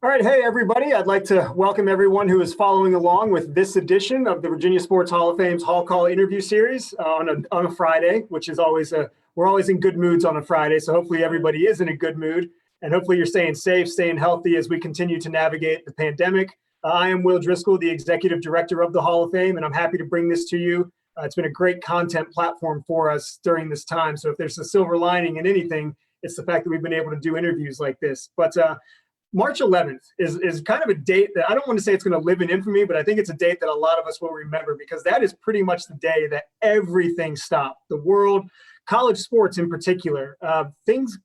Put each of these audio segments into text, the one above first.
All right, hey everybody. I'd like to welcome everyone who is following along with this edition of the Virginia Sports Hall of Fame's Hall Call interview series on a Friday, which is we're always in good moods on a Friday. So hopefully everybody is in a good mood, and hopefully you're staying safe, staying healthy as we continue to navigate the pandemic. I am Will Driscoll, the Executive Director of the Hall of Fame, and I'm happy to bring this to you. It's been a great content platform for us during this time. So if there's a silver lining in anything, it's the fact that we've been able to do interviews like this. But March 11th is kind of a date that I don't want to say it's going to live in infamy, but I think it's a date that a lot of us will remember because that is pretty much the day that everything stopped. The world, college sports in particular, things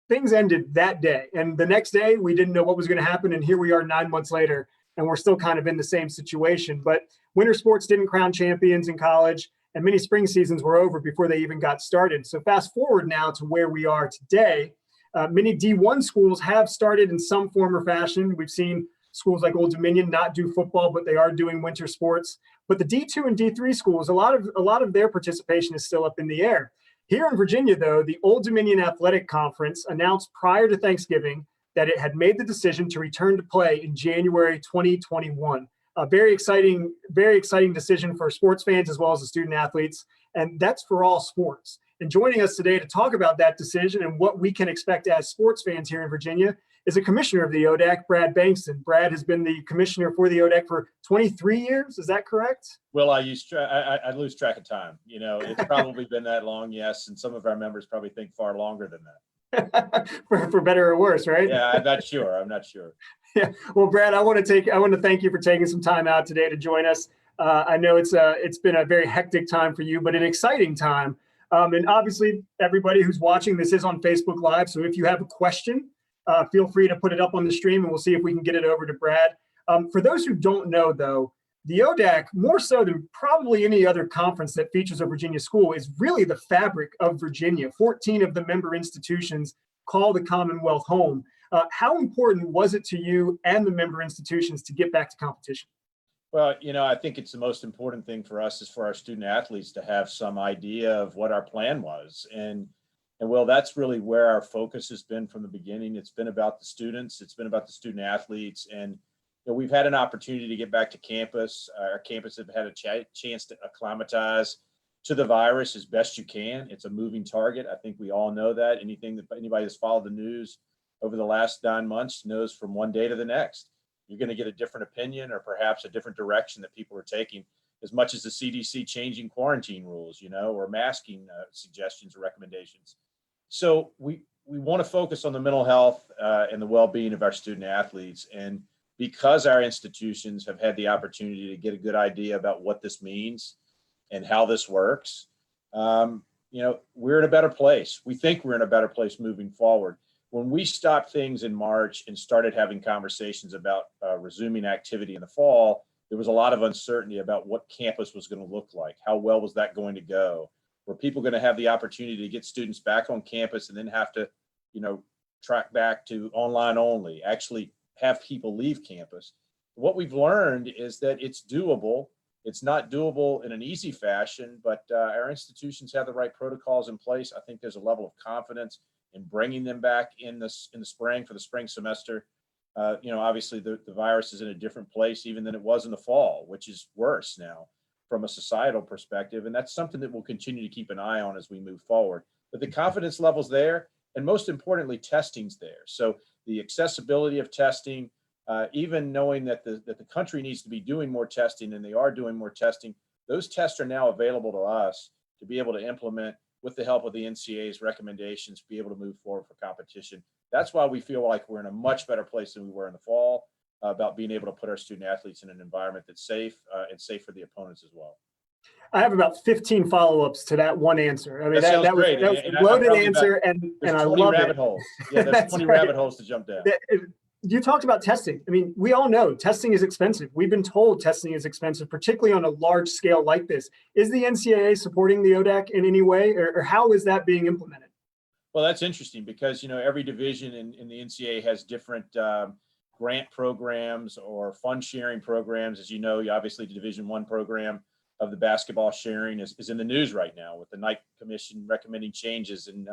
ended that day. And the next day, we didn't know what was going to happen. And here we are 9 months later, and we're still kind of in the same situation. But winter sports didn't crown champions in college, and many spring seasons were over before they even got started. So fast forward now to where we are today. Many D1 schools have started in some form or fashion. We've seen schools like Old Dominion not do football, but they are doing winter sports. But the D2 and D3 schools, a lot of their participation is still up in the air. Here in Virginia, though, the Old Dominion Athletic Conference announced prior to Thanksgiving that it had made the decision to return to play in January 2021. A very exciting decision for sports fans as well as the student athletes, and that's for all sports. And joining us today to talk about that decision and what we can expect as sports fans here in Virginia is a commissioner of the ODAC, Brad Bankston. Brad has been the commissioner for the ODAC for 23 years. Is that correct? Well, I lose track of time. You know, it's probably been that long, yes. And some of our members probably think far longer than that. for better or worse, right? Yeah, I'm not sure. Yeah. Well, Brad, I want to thank you for taking some time out today to join us. I know it's been a very hectic time for you, but an exciting time. And obviously, everybody who's watching this is on Facebook Live. So if you have a question, feel free to put it up on the stream and we'll see if we can get it over to Brad. For those who don't know, though, the ODAC, more so than probably any other conference that features a Virginia school, is really the fabric of Virginia. 14 of the member institutions call the Commonwealth home. How important was it to you and the member institutions to get back to competition? Well, you know, I think it's the most important thing for us is for our student athletes to have some idea of what our plan was. And well, that's really where our focus has been from the beginning. It's been about the students. It's been about the student athletes. And you know, we've had an opportunity to get back to campus. Our campus have had a chance to acclimatize to the virus as best you can. It's a moving target. I think we all know that. Anybody that's followed the news over the last 9 months knows from one day to the next, you're going to get a different opinion or perhaps a different direction that people are taking, as much as the CDC changing quarantine rules, you know, or masking suggestions or recommendations. So we want to focus on the mental health and the well-being of our student athletes. And because our institutions have had the opportunity to get a good idea about what this means and how this works, you know, we're in a better place. We think we're in a better place moving forward. When we stopped things in March and started having conversations about resuming activity in the fall, there was a lot of uncertainty about what campus was going to look like. How well was that going to go? Were people going to have the opportunity to get students back on campus and then have to, you know, track back to online only, actually have people leave campus? What we've learned is that it's doable. It's not doable in an easy fashion, but our institutions have the right protocols in place. I think there's a level of confidence in bringing them back in the spring for the spring semester. You know, obviously the virus is in a different place even than it was in the fall, which is worse now from a societal perspective. And that's something that we'll continue to keep an eye on as we move forward. But the confidence level's there, and most importantly, testing's there. So the accessibility of testing, even knowing that the country needs to be doing more testing, and they are doing more testing, those tests are now available to us to be able to implement with the help of the NCAA's recommendations, be able to move forward for competition. That's why we feel like we're in a much better place than we were in the fall about being able to put our student athletes in an environment that's safe and safe for the opponents as well. I have about 15 follow-ups to that one answer. I mean, that was great. That was a loaded answer, and I love rabbit holes. Yeah, there's 20 rabbit holes to jump down. You talked about testing. I mean, we all know testing is expensive. We've been told testing is expensive, particularly on a large scale like this. Is the NCAA supporting the ODAC in any way, or how is that being implemented? Well, that's interesting because, you know, every division in the NCAA has different grant programs or fund sharing programs. As you know, obviously the Division I program of the basketball sharing is in the news right now with the Knight Commission recommending changes in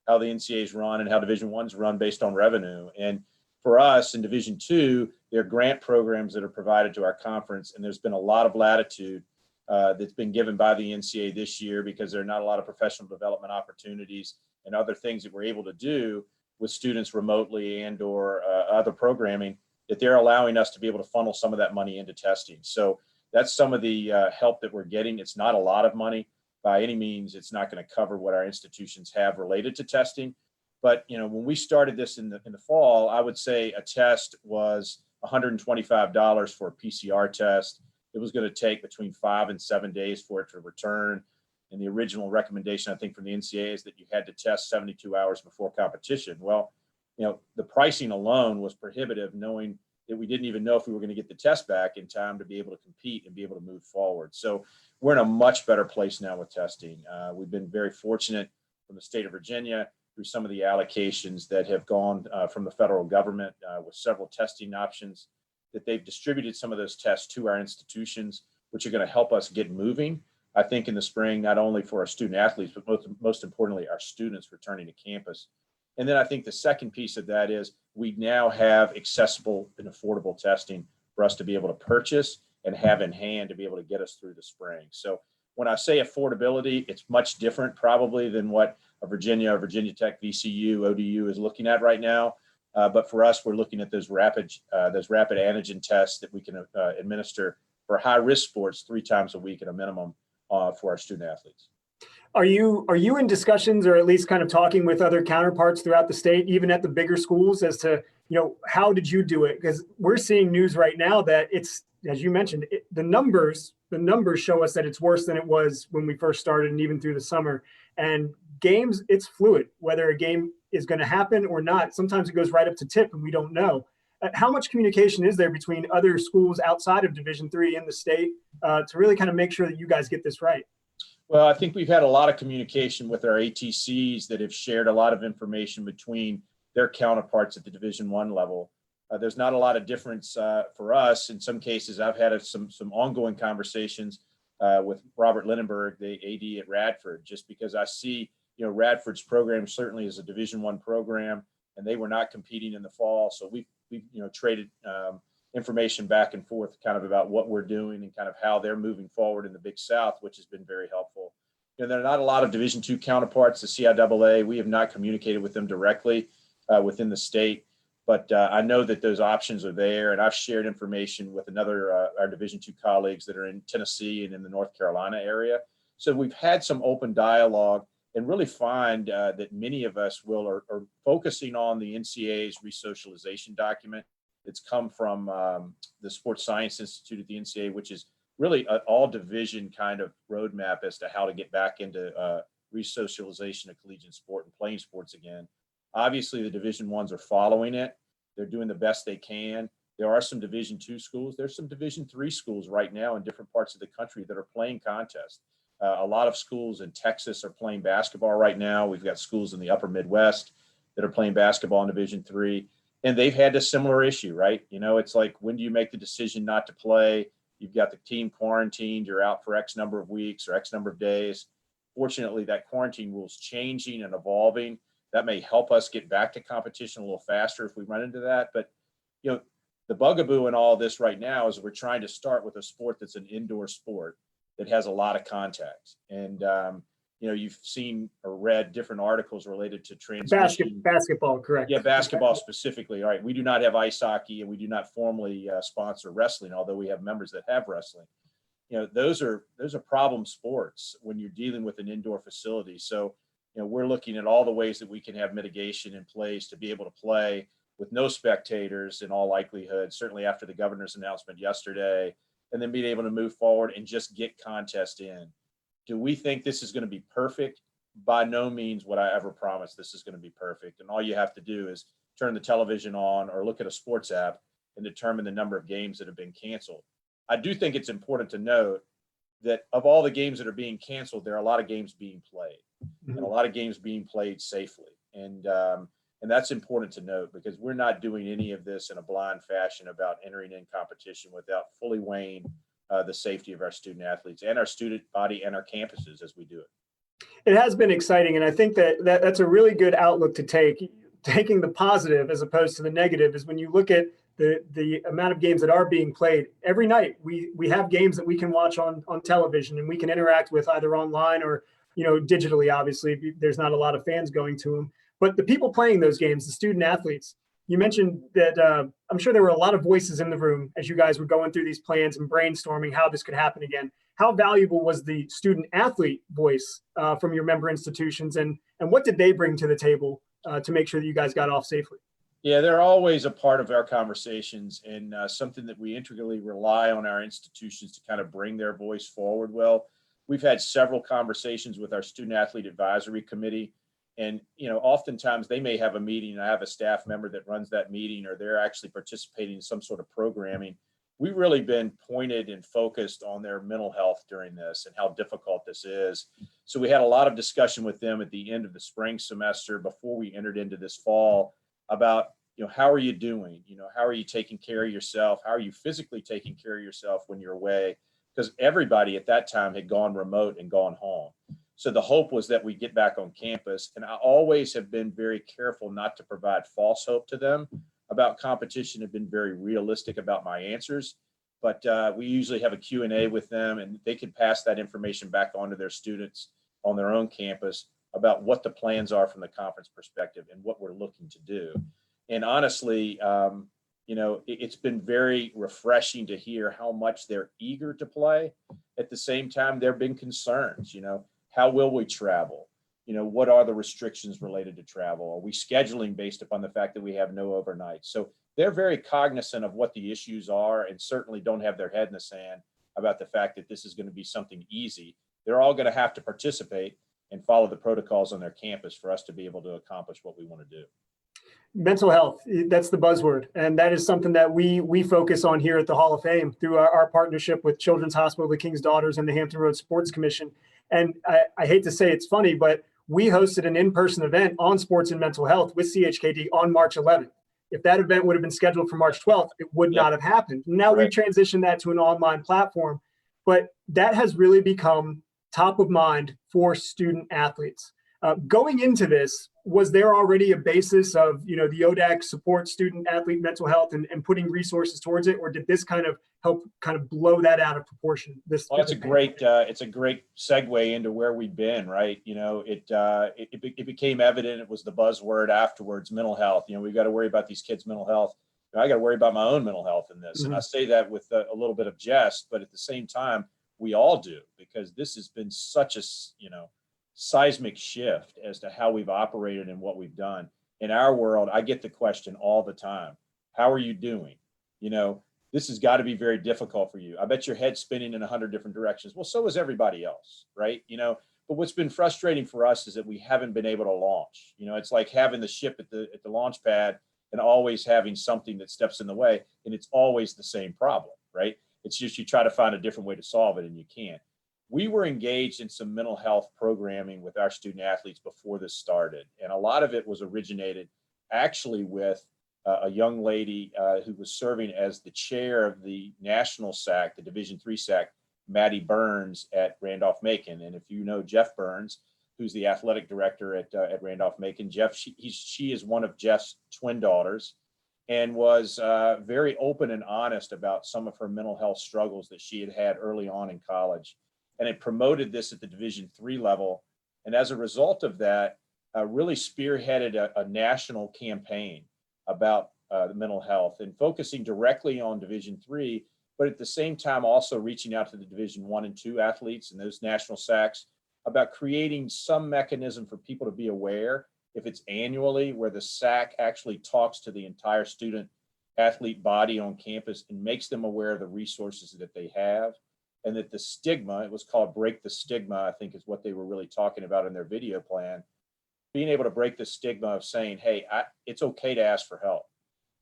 how the NCAA is run and how Division I's run based on revenue. And for us in Division II, there are grant programs that are provided to our conference, and there's been a lot of latitude that's been given by the NCAA this year because there are not a lot of professional development opportunities and other things that we're able to do with students remotely and or other programming, that they're allowing us to be able to funnel some of that money into testing. So that's some of the help that we're getting. It's not a lot of money by any means. It's not going to cover what our institutions have related to testing. But when we started this in the fall, I would say a test was $125 for a PCR test. It was going to take between 5 and 7 days for it to return. And the original recommendation, I think, from the NCAA is that you had to test 72 hours before competition. Well, the pricing alone was prohibitive, knowing that we didn't even know if we were going to get the test back in time to be able to compete and be able to move forward. So we're in a much better place now with testing. We've been very fortunate from the state of Virginia through some of the allocations that have gone from the federal government with several testing options, that they've distributed some of those tests to our institutions, which are going to help us get moving, I think, in the spring, not only for our student athletes, but most importantly, our students returning to campus. And then I think the second piece of that is we now have accessible and affordable testing for us to be able to purchase and have in hand to be able to get us through the spring. So when I say affordability, it's much different probably than what a Virginia Tech, VCU, ODU is looking at right now. But for us, we're looking at those rapid antigen tests that we can administer for high-risk sports 3 times a week at a minimum for our student athletes. Are you in discussions, or at least kind of talking with other counterparts throughout the state, even at the bigger schools, as to how did you do it? Because we're seeing news right now that it's, as you mentioned, the numbers show us that it's worse than it was when we first started, and even through the summer. And games, it's fluid whether a game is going to happen or not. Sometimes it goes right up to tip, and we don't know. How much communication is there between other schools outside of Division III in the state to really kind of make sure that you guys get this right? Well, I think we've had a lot of communication with our ATCs that have shared a lot of information between their counterparts at the Division I level. There's not a lot of difference for us. In some cases, I've had some ongoing conversations with Robert Lindenberg, the AD at Radford, just because I see, Radford's program certainly is a Division I program, and they were not competing in the fall. So we traded information back and forth kind of about what we're doing and kind of how they're moving forward in the Big South, which has been very helpful. There are not a lot of Division II counterparts, the CIAA. We have not communicated with them directly within the state, but I know that those options are there, and I've shared information with our Division II colleagues that are in Tennessee and in the North Carolina area. So we've had some open dialogue, and really find that many of us are focusing on the NCAA's resocialization document that's come from the Sports Science Institute at the NCAA, which is really an all-division kind of roadmap as to how to get back into resocialization of collegiate sport and playing sports again. Obviously, the Division I's are following it. They're doing the best they can. There are some Division II schools. There's some Division III schools right now in different parts of the country that are playing contests. A lot of schools in Texas are playing basketball right now. We've got schools in the upper Midwest that are playing basketball in Division III. And they've had a similar issue, right? It's like, when do you make the decision not to play? You've got the team quarantined, you're out for X number of weeks or X number of days. Fortunately, that quarantine rule is changing and evolving. That may help us get back to competition a little faster if we run into that. But, the bugaboo in all this right now is we're trying to start with a sport that's an indoor sport that has a lot of contact. And, you've seen or read different articles related to transmission. Basketball, correct. Yeah, basketball specifically. All right, we do not have ice hockey, and we do not formally sponsor wrestling, although we have members that have wrestling. Those are problem sports when you're dealing with an indoor facility. So, we're looking at all the ways that we can have mitigation in place to be able to play with no spectators in all likelihood, certainly after the governor's announcement yesterday, and then being able to move forward and just get contests in. Do we think this is going to be perfect? By no means would I ever promise this is going to be perfect. And all you have to do is turn the television on or look at a sports app and determine the number of games that have been canceled. I do think it's important to note that of all the games that are being canceled, there are a lot of games being played, and a lot of games being played safely. And that's important to note, because we're not doing any of this in a blind fashion about entering in competition without fully weighing the safety of our student athletes and our student body and our campuses as we do it. It has been exciting, and I think that's a really good outlook to take. taking the positive as opposed to the negative is when you look at the amount of games that are being played every night. We have games that we can watch on television, and we can interact with either online or digitally. Obviously, there's not a lot of fans going to them, but the people playing those games, the student athletes. You mentioned that I'm sure there were a lot of voices in the room as you guys were going through these plans and brainstorming how this could happen again. How valuable was the student athlete voice from your member institutions, and what did they bring to the table to make sure that you guys got off safely? Yeah, they're always a part of our conversations, and something that we integrally rely on our institutions to kind of bring their voice forward. Well, we've had several conversations with our student athlete advisory committee, and oftentimes they may have a meeting and I have a staff member that runs that meeting, or they're actually participating in some sort of programming. We've really been pointed and focused on their mental health during this and how difficult this is. So we had a lot of discussion with them at the end of the spring semester before we entered into this fall about, how are you doing? How are you taking care of yourself? How are you physically taking care of yourself when you're away? Because everybody at that time had gone remote and gone home. So the hope was that we get back on campus. And I always have been very careful not to provide false hope to them about competition, have been very realistic about my answers. But we usually have a Q&A with them, and they can pass that information back on to their students on their own campus about what the plans are from the conference perspective and what we're looking to do. And honestly, it's been very refreshing to hear how much they're eager to play. At the same time, there have been concerns, how will we travel? What are the restrictions related to travel? Are we scheduling based upon the fact that we have no overnight? So they're very cognizant of what the issues are, and certainly don't have their head in the sand about the fact that this is going to be something easy. They're all going to have to participate and follow the protocols on their campus for us to be able to accomplish what we want to do. Mental health, that's the buzzword. And that is something that we focus on here at the Hall of Fame through our partnership with Children's Hospital of the King's Daughters and the Hampton Roads Sports Commission. And I hate to say it's funny, but we hosted an in-person event on sports and mental health with CHKD on March 11th. If that event would have been scheduled for March 12th, it would not have happened. Now we transitioned that to an online platform, but that has really become top of mind for student athletes. Going into this, was there already a basis of, the ODAC support student athlete mental health and putting resources towards it, or did this kind of help blow that out of proportion? Well, it's a great segue into where we've been, right? It became evident, it was the buzzword afterwards, mental health. We've got to worry about these kids' mental health. I got to worry about my own mental health in this. Mm-hmm. And I say that with a little bit of jest, but at the same time, we all do, because this has been such a, seismic shift as to how we've operated and what we've done. In our world, I get the question all the time, how are you doing? This has got to be very difficult for you. I bet your head's spinning in 100 different directions. Well, so is everybody else, right? But what's been frustrating for us is that we haven't been able to launch. It's like having the ship at the launch pad and always having something that steps in the way, and it's always the same problem, right? It's just you try to find a different way to solve it and you can't. We were engaged in some mental health programming with our student athletes before this started. And a lot of it was originated actually with a young lady who was serving as the chair of the national SAC, the Division III SAC, Maddie Burns at Randolph-Macon. And if you know Jeff Burns, who's the athletic director at Randolph-Macon, she is one of Jeff's twin daughters, and was very open and honest about some of her mental health struggles that she had early on in college. And it promoted this at the Division III level. And as a result of that, really spearheaded a national campaign about the mental health and focusing directly on Division III, but at the same time also reaching out to the Division I and II athletes and those national SACs about creating some mechanism for people to be aware, if it's annually, where the SAC actually talks to the entire student athlete body on campus and makes them aware of the resources that they have. And that the stigma, it was called Break the Stigma, I think is what they were really talking about in their video plan, being able to break the stigma of saying, hey, it's okay to ask for help.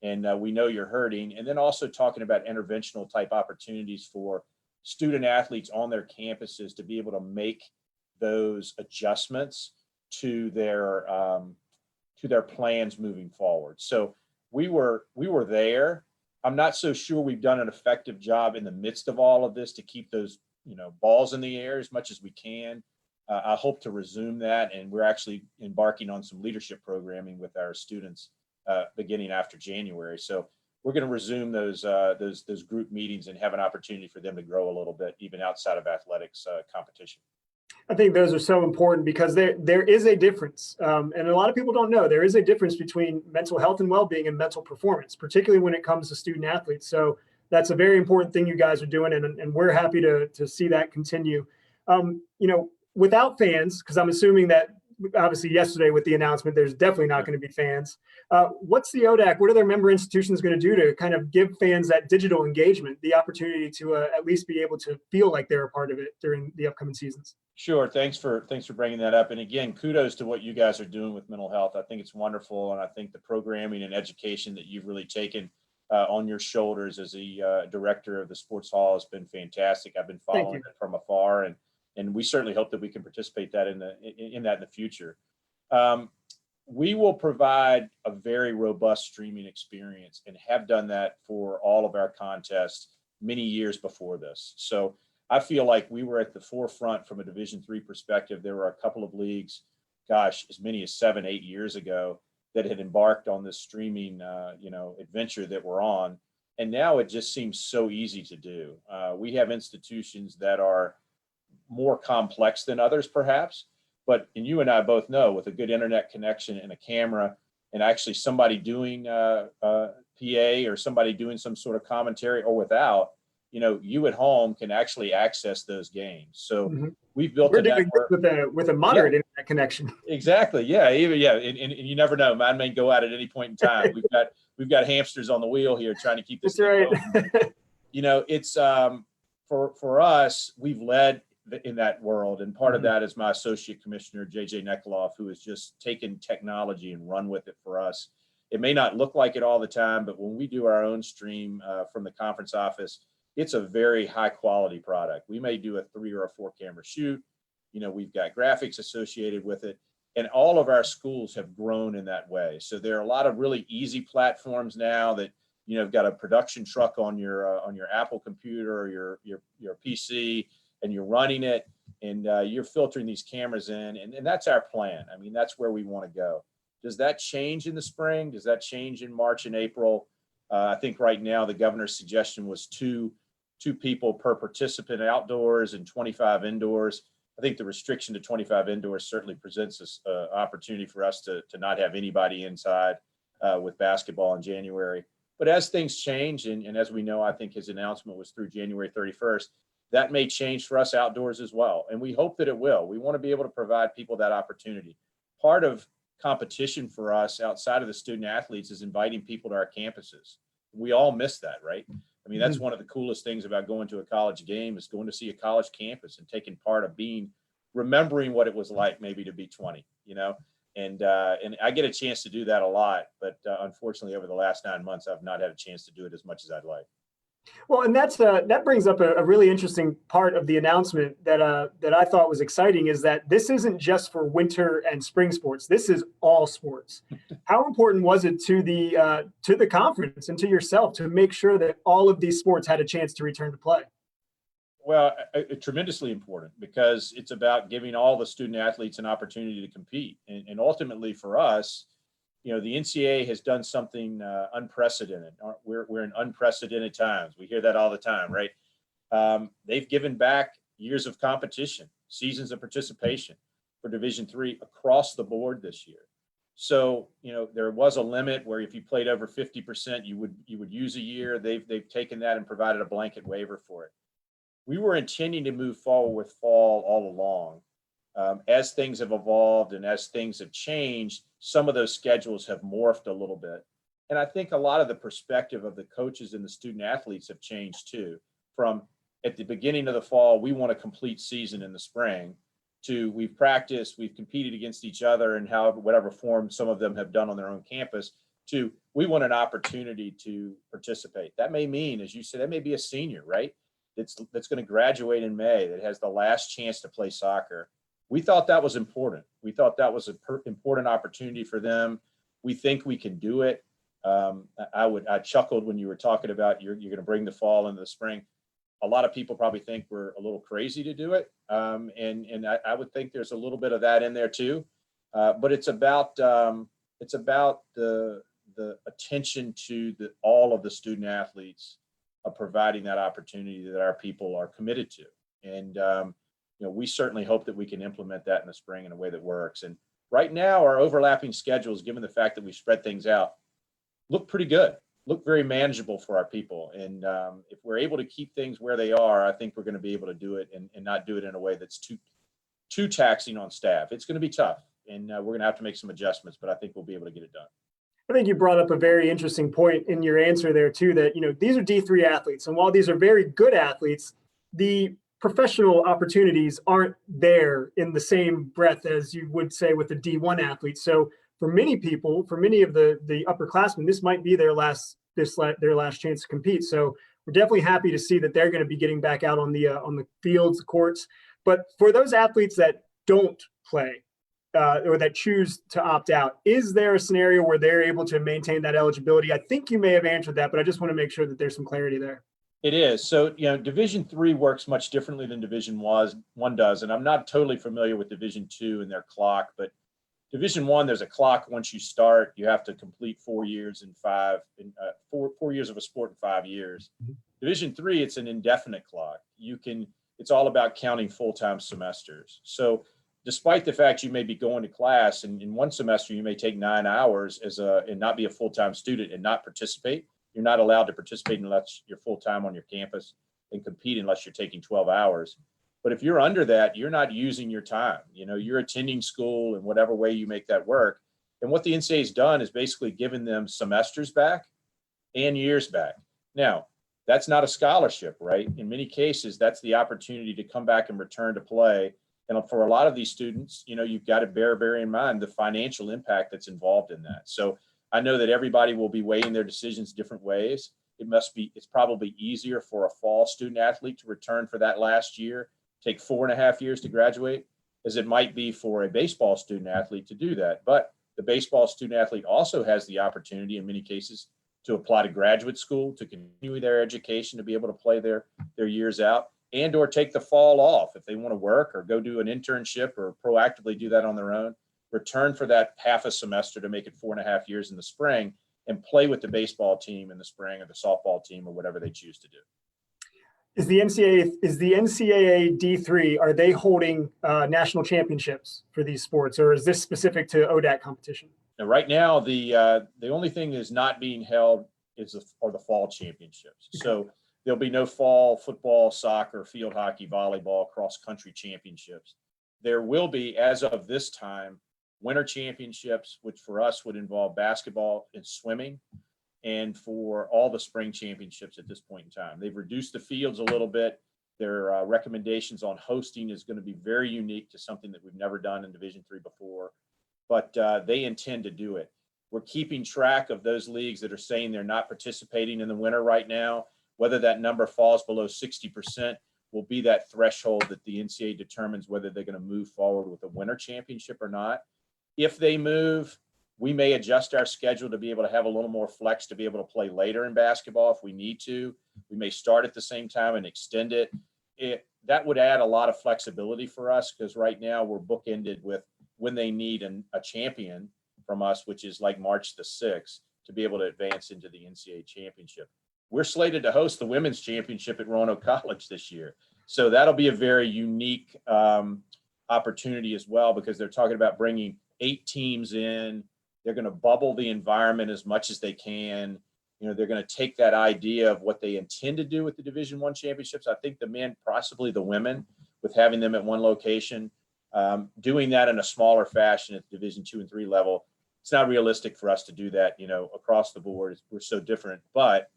And we know you're hurting. And then also talking about interventional type opportunities for student athletes on their campuses to be able to make those adjustments to their plans moving forward. So we were there. I'm not so sure we've done an effective job in the midst of all of this to keep those, balls in the air as much as we can. I hope to resume that, and we're actually embarking on some leadership programming with our students beginning after January. So we're going to resume those group meetings and have an opportunity for them to grow a little bit, even outside of athletics competition. I think those are so important because there is a difference, and a lot of people don't know there is a difference between mental health and well-being and mental performance, particularly when it comes to student athletes. So that's a very important thing you guys are doing, and we're happy to see that continue. Without fans, because I'm assuming that obviously yesterday with the announcement, there's definitely not going to be fans. What's the ODAC? What are their member institutions going to do to kind of give fans that digital engagement, the opportunity to at least be able to feel like they're a part of it during the upcoming seasons? Sure. Thanks for bringing that up. And again, kudos to what you guys are doing with mental health. I think it's wonderful. And I think the programming and education that you've really taken on your shoulders as the director of the sports hall has been fantastic. I've been following it from afar, and we certainly hope that we can participate in that in the future. We will provide a very robust streaming experience and have done that for all of our contests many years before this. So I feel like we were at the forefront from a Division III perspective. There were a couple of leagues, gosh, as many as 7-8 years ago, that had embarked on this streaming, adventure that we're on. And now it just seems so easy to do. We have institutions that are more complex than others, perhaps. But, and you and I both know, with a good internet connection and a camera, and actually somebody doing PA or somebody doing some sort of commentary, or without, you at home can actually access those games. So we've built a network with a moderate internet connection. Exactly. Yeah. And you never know. Mine may go out at any point in time. We've got hamsters on the wheel here trying to keep this thing going. It's for us, we've led in that world. And part of that is my associate commissioner, JJ Nekoloff, who has just taken technology and run with it for us. It may not look like it all the time, but when we do our own stream from the conference office, it's a very high quality product. We may do a 3 or a 4 camera shoot. We've got graphics associated with it, and all of our schools have grown in that way. So there are a lot of really easy platforms now that, have got a production truck on your Apple computer or your PC, and you're running it, and you're filtering these cameras in, and that's our plan. I mean, that's where we want to go. Does that change in the spring? Does that change in March and April? I think right now the governor's suggestion was two people per participant outdoors and 25 indoors. I think the restriction to 25 indoors certainly presents us opportunity for us to not have anybody inside with basketball in January. But as things change, and as we know, I think his announcement was through January 31st, that may change for us outdoors as well. And we hope that it will. We want to be able to provide people that opportunity. Part of competition for us outside of the student athletes is inviting people to our campuses. We all miss that, right? I mean, that's one of the coolest things about going to a college game, is going to see a college campus and taking part of remembering what it was like maybe to be 20, and I get a chance to do that a lot, but unfortunately over the last 9 months, I've not had a chance to do it as much as I'd like. Well, and that brings up a really interesting part of the announcement that I thought was exciting, is that this isn't just for winter and spring sports. This is all sports. How important was it to the conference and to yourself to make sure that all of these sports had a chance to return to play? Well, tremendously important, because it's about giving all the student athletes an opportunity to compete, and ultimately for us, the NCAA has done something unprecedented. We're in unprecedented times. We hear that all the time, right? They've given back years of competition, seasons of participation for Division III across the board this year. So, there was a limit where if you played over 50%, you would use a year. They've taken that and provided a blanket waiver for it. We were intending to move forward with fall all along. As things have evolved and as things have changed, some of those schedules have morphed a little bit. And I think a lot of the perspective of the coaches and the student athletes have changed too. From at the beginning of the fall, we want a complete season in the spring, to we've practiced, we've competed against each other in whatever form some of them have done on their own campus, to we want an opportunity to participate. That may mean, as you said, that may be a senior, right? That's going to graduate in May, that has the last chance to play soccer. We thought that was important. We thought that was an important opportunity for them. We think we can do it. I chuckled when you were talking about you're going to bring the fall into the spring. A lot of people probably think we're a little crazy to do it. And I would think there's a little bit of that in there too. But it's about the attention to all of the student athletes of providing that opportunity that our people are committed to. And, we certainly hope that we can implement that in the spring in a way that works. And right now, our overlapping schedules, given the fact that we spread things out, look pretty good, look very manageable for our people. And if we're able to keep things where they are, I think we're going to be able to do it and not do it in a way that's too taxing on staff. It's going to be tough, and we're going to have to make some adjustments, but I think we'll be able to get it done. I think you brought up a very interesting point in your answer there too, that, these are D3 athletes. And while these are very good athletes, the professional opportunities aren't there in the same breath as you would say with the D1 athletes. So for many people, for many of the upperclassmen, this might be their last chance to compete. So we're definitely happy to see that they're going to be getting back out on the fields, the courts. But for those athletes that don't play or that choose to opt out, is there a scenario where they're able to maintain that eligibility? I think you may have answered that, but I just want to make sure that there's some clarity there. It is. So, Division III works much differently than Division One does. And I'm not totally familiar with Division II and their clock, but Division I, there's a clock. Once you start, you have to complete 4 years in 4 years of a sport in 5 years. Mm-hmm. Division III, it's an indefinite clock. It's all about counting full-time semesters. So despite the fact you may be going to class, and in one semester you may take 9 hours and not be a full-time student and not participate. You're not allowed to participate unless you're full-time on your campus and compete unless you're taking 12 hours. But if you're under that, you're not using your time. You're attending school in whatever way you make that work. And what the NCAA has done is basically given them semesters back and years back. Now, that's not a scholarship, right? In many cases, that's the opportunity to come back and return to play. And for a lot of these students, you've got to bear in mind the financial impact that's involved in that. So I know that everybody will be weighing their decisions different ways. It's probably easier for a fall student athlete to return for that last year, take 4.5 years to graduate, as it might be for a baseball student athlete to do that. But the baseball student athlete also has the opportunity in many cases to apply to graduate school, to continue their education, to be able to play their years out, and or take the fall off if they want to work or go do an internship or proactively do that on their own, return for that half a semester to make it 4.5 years in the spring and play with the baseball team in the spring or the softball team or whatever they choose to do. Is the NCAA D3, are they holding national championships for these sports, or is this specific to ODAC competition? Now, right now, the only thing is not being held are the fall championships. Okay. So there'll be no fall football, soccer, field hockey, volleyball, cross-country championships. There will be, as of this time, winter championships, which for us would involve basketball and swimming, and for all the spring championships at this point in time. They've reduced the fields a little bit. Their recommendations on hosting is going to be very unique to something that we've never done in Division III before, but they intend to do it. We're keeping track of those leagues that are saying they're not participating in the winter right now. Whether that number falls below 60% will be that threshold that the NCAA determines whether they're going to move forward with a winter championship or not. If they move, we may adjust our schedule to be able to have a little more flex to be able to play later in basketball if we need to. We may start at the same time and extend it. That would add a lot of flexibility for us because right now we're bookended with when they need a champion from us, which is like March the 6th, to be able to advance into the NCAA championship. We're slated to host the women's championship at Roanoke College this year. So that'll be a very unique opportunity as well because they're talking about bringing 8 teams in. They're going to bubble the environment as much as they can. They're going to take that idea of what they intend to do with the Division I championships. I think the men, possibly the women, with having them at one location, doing that in a smaller fashion at the Division II and III level. It's not realistic for us to do that, across the board. We're so different, but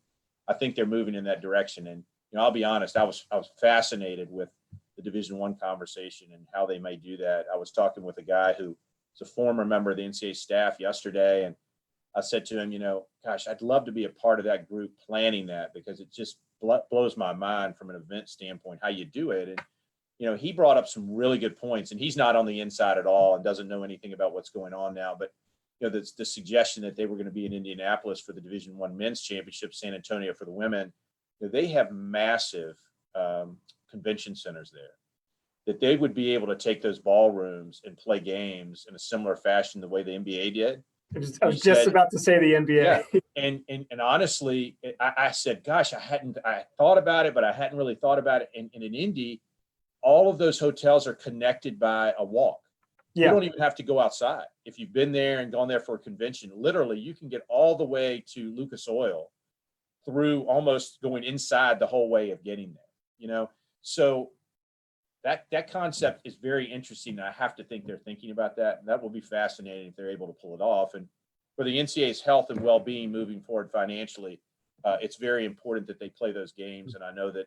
I think they're moving in that direction. And, I'll be honest, I was fascinated with the Division I conversation and how they may do that. I was talking with a guy who is a former member of the NCAA staff yesterday, and I said to him, gosh, I'd love to be a part of that group planning that because it just blows my mind from an event standpoint how you do it. And, he brought up some really good points, and he's not on the inside at all and doesn't know anything about what's going on now. But, the suggestion that they were going to be in Indianapolis for the Division I men's championship, San Antonio for the women, they have massive convention centers there, that they would be able to take those ballrooms and play games in a similar fashion the way the NBA did. I was just about to say the NBA. Yeah. And honestly, I said, gosh, I thought about it, but I hadn't really thought about it. And in Indy, all of those hotels are connected by a walk. You don't even have to go outside. If you've been there and gone there for a convention, literally you can get all the way to Lucas Oil through almost going inside the whole way of getting there, So that concept is very interesting. And I have to think they're thinking about that. And that will be fascinating if they're able to pull it off. And for the NCAA's health and well-being moving forward financially, it's very important that they play those games. And I know that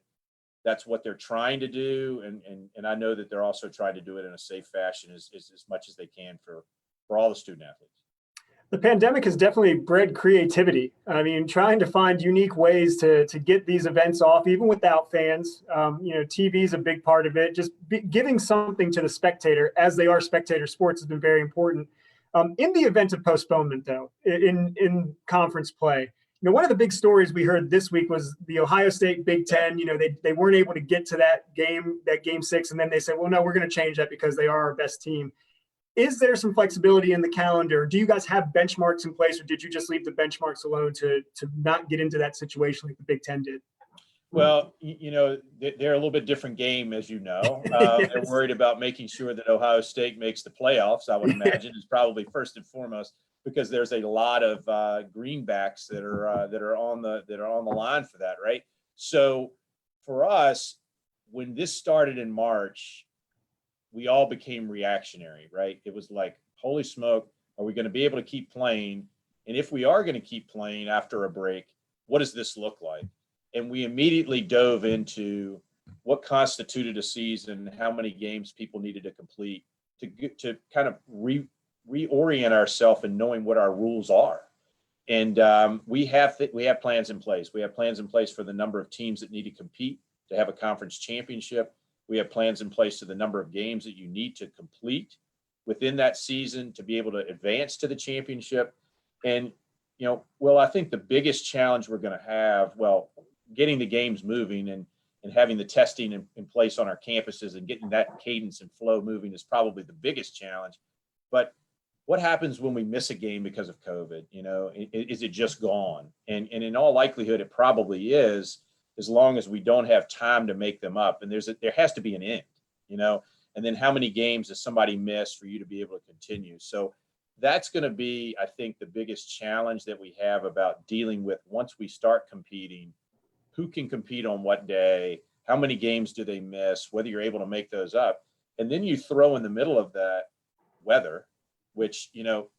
that's what they're trying to do. And I know that they're also trying to do it in a safe fashion as much as they can for all the student athletes. The pandemic has definitely bred creativity. I mean, trying to find unique ways to get these events off, even without fans. TV is a big part of it. Just giving something to the spectator, as they are spectator sports, has been very important. In the event of postponement, though, in conference play, one of the big stories we heard this week was the Ohio State Big Ten. They weren't able to get to that game 6, and then they said, well, no, we're going to change that because they are our best team. Is there some flexibility in the calendar? Do you guys have benchmarks in place, or did you just leave the benchmarks alone to not get into that situation like the Big Ten did? Well, they're a little bit different game, as you know. Yes. They're worried about making sure that Ohio State makes the playoffs, I would imagine, is probably first and foremost, because there's a lot of greenbacks that are on the line for that, right? So for us, when this started in March, we all became reactionary, right? It was like, holy smoke, are we going to be able to keep playing? And if we are going to keep playing after a break, what does this look like? And we immediately dove into what constituted a season, how many games people needed to complete to kind of reorient ourselves in knowing what our rules are. And we have plans in place. We have plans in place for the number of teams that need to compete to have a conference championship. We have plans in place to the number of games that you need to complete within that season to be able to advance to the championship. And, I think the biggest challenge we're going to have, getting the games moving and having the testing in place on our campuses and getting that cadence and flow moving is probably the biggest challenge. But what happens when we miss a game because of COVID? Is it just gone? And in all likelihood, it probably is, as long as we don't have time to make them up. And there has to be an end, and then how many games does somebody miss for you to be able to continue? So that's going to be, I think, the biggest challenge that we have about dealing with once we start competing. Who can compete on what day? How many games do they miss? Whether you're able to make those up. And then you throw in the middle of that weather, which,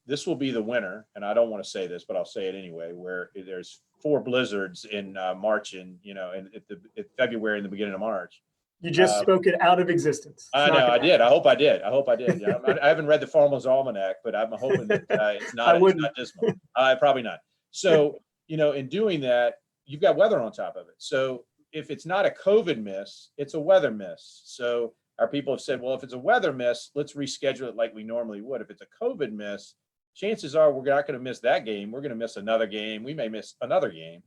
this will be the winter. And I don't want to say this, but I'll say it anyway, where there's 4 blizzards in March and at February and the beginning of March. You just spoke it out of existence. I know I did. I hope I did. I haven't read the Farmer's Almanac, but I'm hoping that it's not dismal. Probably not. So, in doing that, you've got weather on top of it. So if it's not a COVID miss, it's a weather miss. So our people have said, well, if it's a weather miss, let's reschedule it like we normally would. If it's a COVID miss, chances are we're not going to miss that game. We're going to miss another game. We may miss another game.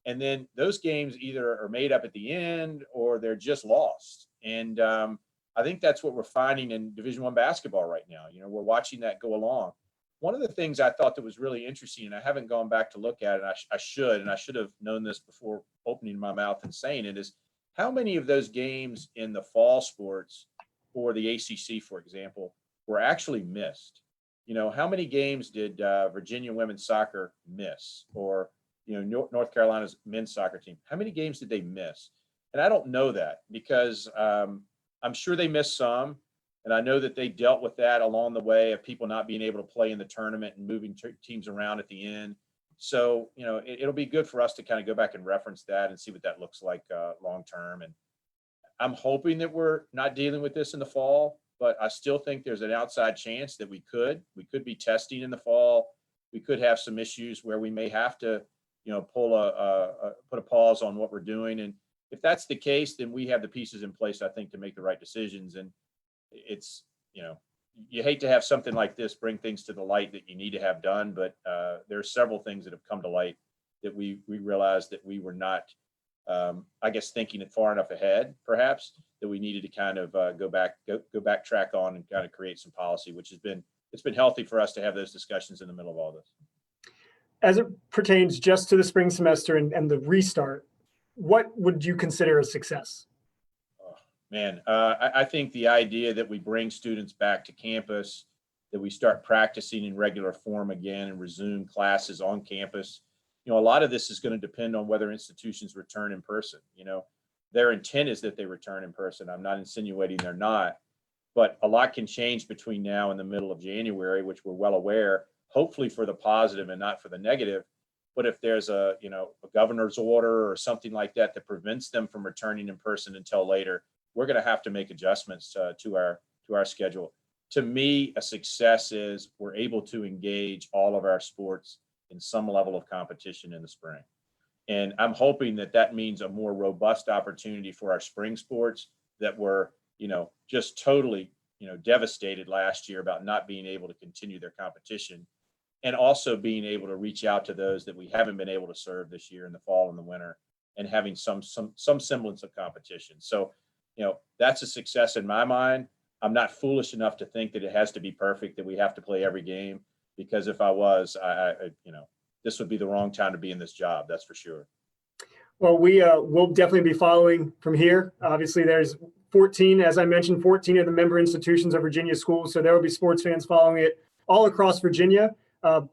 And then those games either are made up at the end or they're just lost. And I think that's what we're finding in Division I basketball right now. We're watching that go along. One of the things I thought that was really interesting, and I haven't gone back to look at it, and I should have known this before opening my mouth and saying it, is how many of those games in the fall sports or the ACC, for example, were actually missed? How many games did Virginia women's soccer miss, or North Carolina's men's soccer team? How many games did they miss? And I don't know that because I'm sure they missed some. And I know that they dealt with that along the way of people not being able to play in the tournament and moving teams around at the end. So, it'll be good for us to kind of go back and reference that and see what that looks like long term. And I'm hoping that we're not dealing with this in the fall, but I still think there's an outside chance that we could be testing in the fall. We could have some issues where we may have to, put a pause on what we're doing. And if that's the case, then we have the pieces in place, I think, to make the right decisions. And it's, you hate to have something like this bring things to the light that you need to have done, but there are several things that have come to light that we realized that we were not I guess, thinking it far enough ahead, perhaps, that we needed to kind of go backtrack on and kind of create some policy, which it's been healthy for us to have those discussions in the middle of all this. As it pertains just to the spring semester and the restart, what would you consider a success? Oh, man, I think the idea that we bring students back to campus, that we start practicing in regular form again and resume classes on campus. A lot of this is going to depend on whether institutions return in person. Their intent is that they return in person. I'm not insinuating they're not, but a lot can change between now and the middle of January, which we're well aware, hopefully for the positive and not for the negative. But if there's a governor's order or something like that that prevents them from returning in person until later, we're going to have to make adjustments to our schedule. To me, a success is we're able to engage all of our sports in some level of competition in the spring. And I'm hoping that means a more robust opportunity for our spring sports that were, just totally, devastated last year about not being able to continue their competition, and also being able to reach out to those that we haven't been able to serve this year in the fall and the winter, and having some semblance of competition. So, that's a success in my mind. I'm not foolish enough to think that it has to be perfect, that we have to play every game, because if I was, this would be the wrong time to be in this job. That's for sure. Well, we'll definitely be following from here. Obviously, there's 14, as I mentioned, 14 of the member institutions of Virginia schools. So there will be sports fans following it all across Virginia.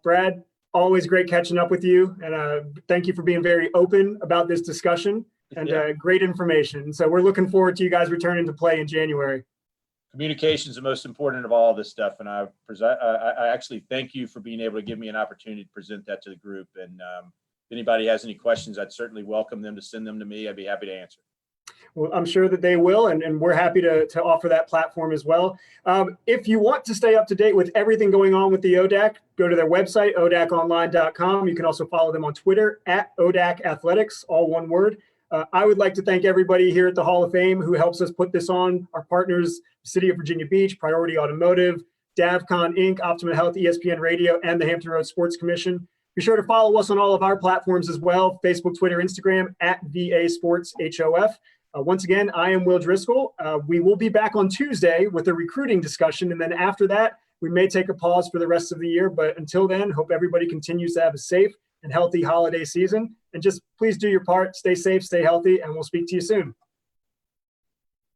Brad, always great catching up with you. And thank you for being very open about this discussion and great information. So we're looking forward to you guys returning to play in January. Communication is the most important of all this stuff. And I actually thank you for being able to give me an opportunity to present that to the group. And if anybody has any questions, I'd certainly welcome them to send them to me. I'd be happy to answer. Well, I'm sure that they will, and we're happy to offer that platform as well. If you want to stay up to date with everything going on with the ODAC, go to their website, odaconline.com. You can also follow them on Twitter at ODAC Athletics, all one word. I would like to thank everybody here at the Hall of Fame who helps us put this on. Our partners, City of Virginia Beach, Priority Automotive, DavCon Inc., Optima Health, ESPN Radio, and the Hampton Roads Sports Commission. Be sure to follow us on all of our platforms as well, Facebook, Twitter, Instagram, at VA Sports HOF. Once again, I am Will Driscoll. We will be back on Tuesday with a recruiting discussion, and then after that, we may take a pause for the rest of the year. But until then, hope everybody continues to have a safe and healthy holiday season. And just please do your part, stay safe, stay healthy, and we'll speak to you soon.